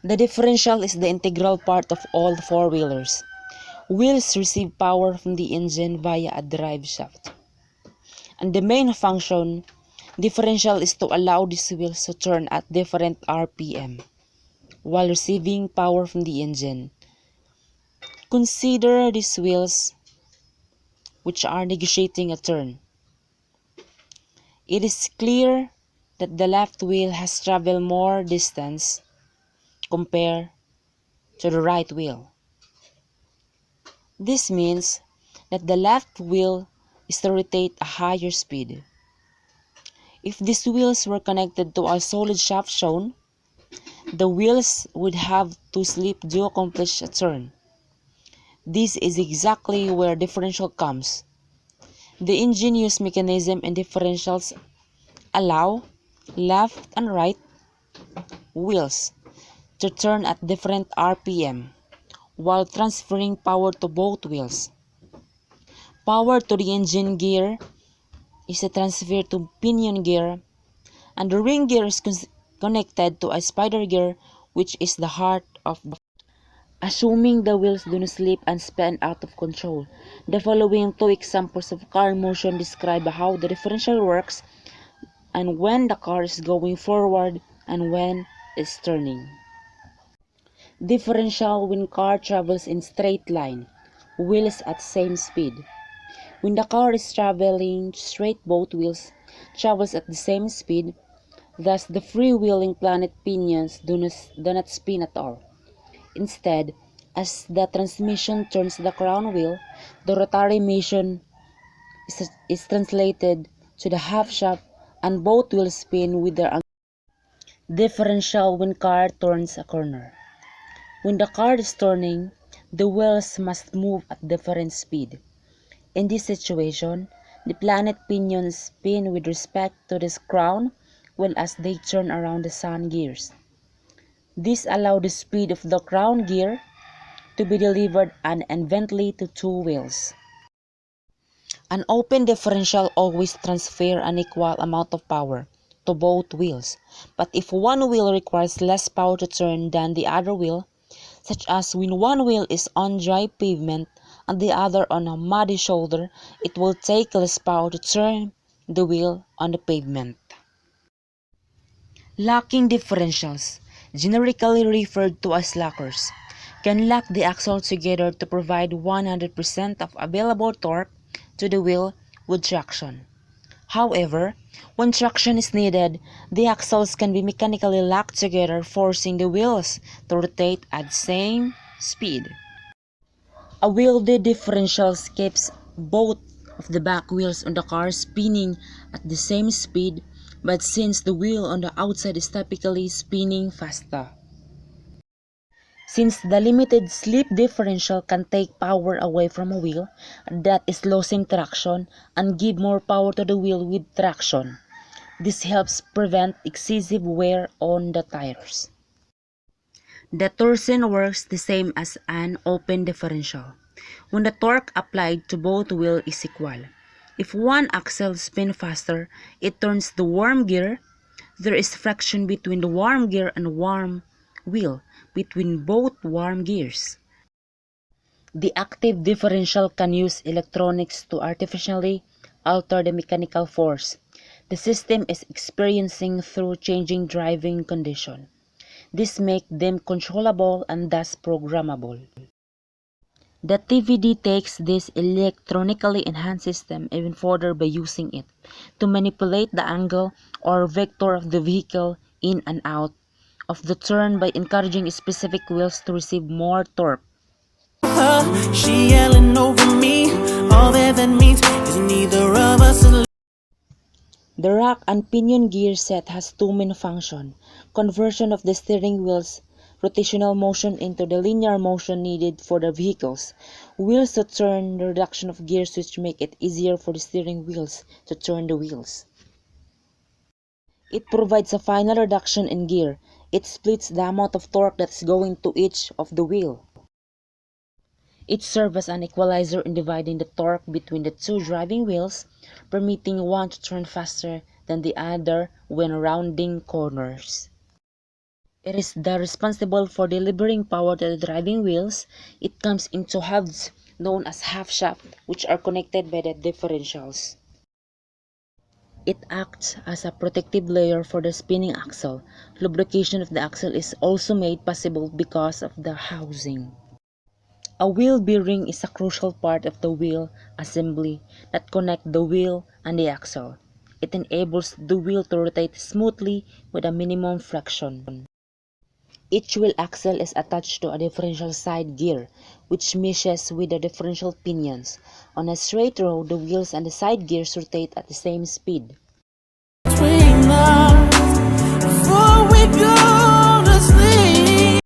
The differential is the integral part of all four-wheelers. Wheels receive power from the engine via a drive shaft. And the main function differential is to allow these wheels to turn at different RPM while receiving power from the engine. Consider these wheels which are negotiating a turn. It is clear that the left wheel has traveled more distance compared to the right wheel. This means that the left wheel is to rotate a higher speed. If these wheels were connected to a solid shaft shown, the wheels would have to slip to accomplish a turn. This is exactly where differential comes. The ingenious mechanism in differentials allow left and right wheels to turn at different RPM while transferring power to both wheels. Power to the engine gear is transferred to pinion gear, and the ring gear is connected to a spider gear, which is the heart of the. Assuming the wheels do not slip and spin out of control, the following two examples of car motion describe how the differential works and when the car is going forward and when it's turning. Differential when car travels in straight line, wheels at same speed. When the car is traveling straight, both wheels travels at the same speed, thus the freewheeling planet pinions do not spin at all. Instead, as the transmission turns the crown wheel, the rotary motion is translated to the half shaft and both wheels spin with their differential when car turns a corner. When the car is turning, the wheels must move at different speed. In this situation, the planet pinions spin with respect to the crown wheel as they turn around the sun gears. This allows the speed of the crown gear to be delivered unevenly to two wheels. An open differential always transfers an equal amount of power to both wheels, but if one wheel requires less power to turn than the other wheel, such as when one wheel is on dry pavement and the other on a muddy shoulder, it will take less power to turn the wheel on the pavement. Locking differentials, generically referred to as lockers, can lock the axles together to provide 100% of available torque to the wheel with traction. However, when traction is needed, the axles can be mechanically locked together, forcing the wheels to rotate at the same speed. A wielded differential keeps both of the back wheels on the car spinning at the same speed, but since the wheel on the outside is typically spinning faster. Since the limited slip differential can take power away from a wheel that is losing traction and give more power to the wheel with traction, this helps prevent excessive wear on the tires. The torsion works the same as an open differential. When the torque applied to both wheels is equal, if one axle spins faster, it turns the worm gear. There is friction between the worm gear and worm wheel between both worm gears. The active differential can use electronics to artificially alter the mechanical force the system is experiencing through changing driving conditions. This makes them controllable and thus programmable. The TVD takes this electronically enhanced system even further by using it to manipulate the angle or vector of the vehicle in and out of the turn by encouraging specific wheels to receive more torque. She yelling over me. All that means is neither of us is. The rack and pinion gear set has two main functions: conversion of the steering wheel's rotational motion into the linear motion needed for the vehicle's wheels to turn, the reduction of gears which make it easier for the steering wheels to turn the wheels. It provides a final reduction in gear. It splits the amount of torque that is going to each of the wheel. It serves as an equalizer in dividing the torque between the two driving wheels, permitting one to turn faster than the other when rounding corners. It is responsible for delivering power to the driving wheels. It comes in two halves, known as half shaft, which are connected by the differentials. It acts as a protective layer for the spinning axle. Lubrication of the axle is also made possible because of the housing. A wheel bearing is a crucial part of the wheel assembly that connects the wheel and the axle. It enables the wheel to rotate smoothly with a minimum friction. Each wheel axle is attached to a differential side gear, which meshes with the differential pinions. On a straight road, the wheels and the side gears rotate at the same speed. Between us before we go.